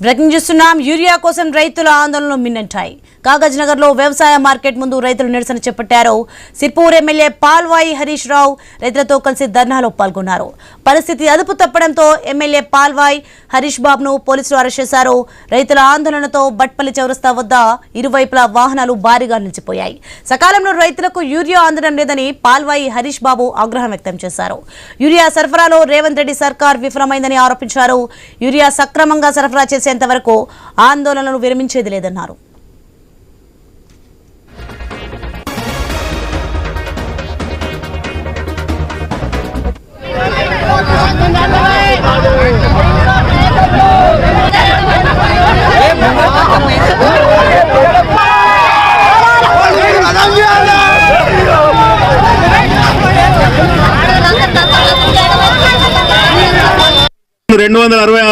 Breaking చూస్తున్నాం. Urea కోసం రైతుల ఆందోళనలు మిన్నంటాయి. కాగజ్ నగర్ లో వ్యవసాయ మార్కెట్ ముందు రైతులు నిరసన చేపట్టారు. సిర్పూర్ ఎమ్మెల్యే పాల్వాయి హరీష్ రావు రైతులతో కలిసి ధర్నాలో పాల్గొన్నారు. పరిస్థితి అదుపు తప్పడంతో ఎమ్మెల్యే పాల్వాయి హరీష్ బాబును పోలీసులు అరెస్ట్ చేశారు. రైతుల ఆందోళనతో బట్పల్లి చౌరస్తా వద్ద ఇరువైపులా వాహనాలు భారీగా నిలిచిపోయాయి. సకాలంలో రైతులకు యూరియా అందడం లేదని పాల్వాయి హరీష్ బాబు ఆగ్రహం వ్యక్తం చేశారు. యూరియా సరఫరాలో రేవంత్ రెడ్డి సర్కార్ విఫలమైందని ఆరోపించారు. యూరియా సక్రమంగా సరఫరా చేసేంత వరకు ఆందోళనలు విరమించేది లేదన్నారు.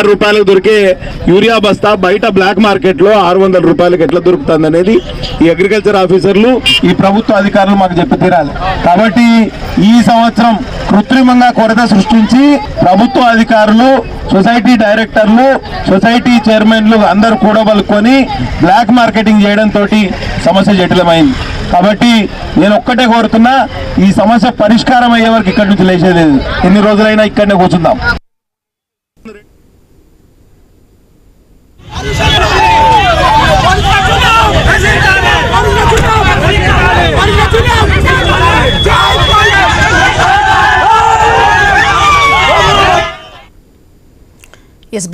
రూపాయలకు దొరికే యూరియా బస్తా బయట బ్లాక్ మార్కెట్ లో 600 రూపాయలకు ఎట్లా దొరుకుతుంది అనేది ఈ అగ్రికల్చర్ ఆఫీసర్లు ఈ ప్రభుత్వ అధికారులు మాకు చెప్పి తీరాలి. కాబట్టి ఈ సంవత్సరం కృత్రిమంగా కొరత సృష్టించి ప్రభుత్వ అధికారులు, సొసైటీ డైరెక్టర్లు, సొసైటీ చైర్మన్లు అందరూ కూడబలుకొని బ్లాక్ మార్కెటింగ్ చేయడంతో సమస్య జటిలమైంది. కాబట్టి నేను ఒక్కటే కోరుతున్నా, ఈ సమస్య పరిష్కారం అయ్యే వరకు ఇక్కడి నుంచి లేచేలేదు. ఎన్ని రోజులైనా ఇక్కడనే కూర్చుందాం.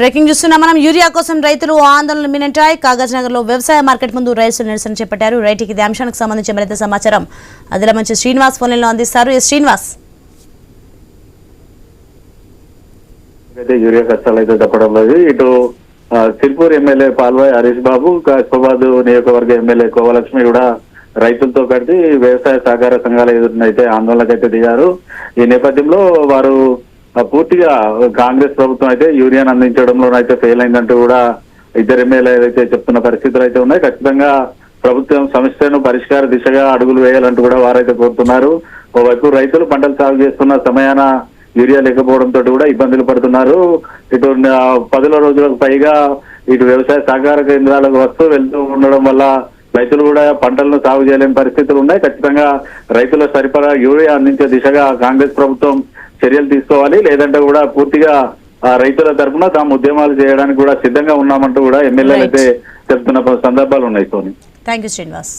బ్రేకింగ్ చూస్తున్నాం మనం. యూరియా కోసం రైతులు ఆందోళనలు మినంటాయి. కాగజ్ నగర్ లో వ్యవసాయ మార్కెట్ ముందు రైతులు నిరసన చేపట్టారు. రైతుకి ఇది అంశానికి సంబంధించి మరింత సమాచారం అదిలా మంచి శ్రీనివాస్ ఫోన్ లో అందిస్తారు. శ్రీనివాస్, యూరియా కష్టాలు అయితే తప్పడం లేదు. ఇటు సిర్పూర్ ఎమ్మెల్యే పాల్వాయి హరీష్ బాబు, కాస్కోబాద్ నియోజకవర్గ ఎమ్మెల్యే కోవలక్ష్మి కూడా రైతులతో కలిసి వ్యవసాయ సహకార సంఘాల ఎదురునైతే ఆందోళనకైతే దిగారు. ఈ నేపథ్యంలో వారు పూర్తిగా కాంగ్రెస్ ప్రభుత్వం అయితే యూరియాను అందించడంలోనైతే ఫెయిల్ అయిందంటూ కూడా ఇద్దరు ఎమ్మెల్యేలు అయితే చెప్తున్న పరిస్థితులు అయితే ఉన్నాయి. ఖచ్చితంగా ప్రభుత్వం సమస్యను పరిష్కార దిశగా అడుగులు వేయాలంటూ కూడా వారైతే కోరుతున్నారు. ఓవైపు రైతులు పంటలు సాగు చేస్తున్న సమయాన యూరియా లేకపోవడంతో కూడా ఇబ్బందులు పడుతున్నారు. ఇటు 10 రోజులకు పైగా ఇటు వ్యవసాయ సహకార కేంద్రాలకు వస్తూ వెళ్తూ ఉండడం వల్ల రైతులు కూడా పంటలను సాగు చేయలేని పరిస్థితులు ఉన్నాయి. ఖచ్చితంగా రైతుల సరిపడా యూరియా అందించే దిశగా కాంగ్రెస్ ప్రభుత్వం చర్యలు తీసుకోవాలి. లేదంటే కూడా పూర్తిగా రైతుల తరఫున తాము ఉద్యమాలు చేయడానికి కూడా సిద్ధంగా ఉన్నామంటూ కూడా ఎమ్మెల్యేలు అయితే చెప్తున్న సందర్భాలు ఉన్నాయి. సోని, థాంక్యూ శ్రీనివాస్.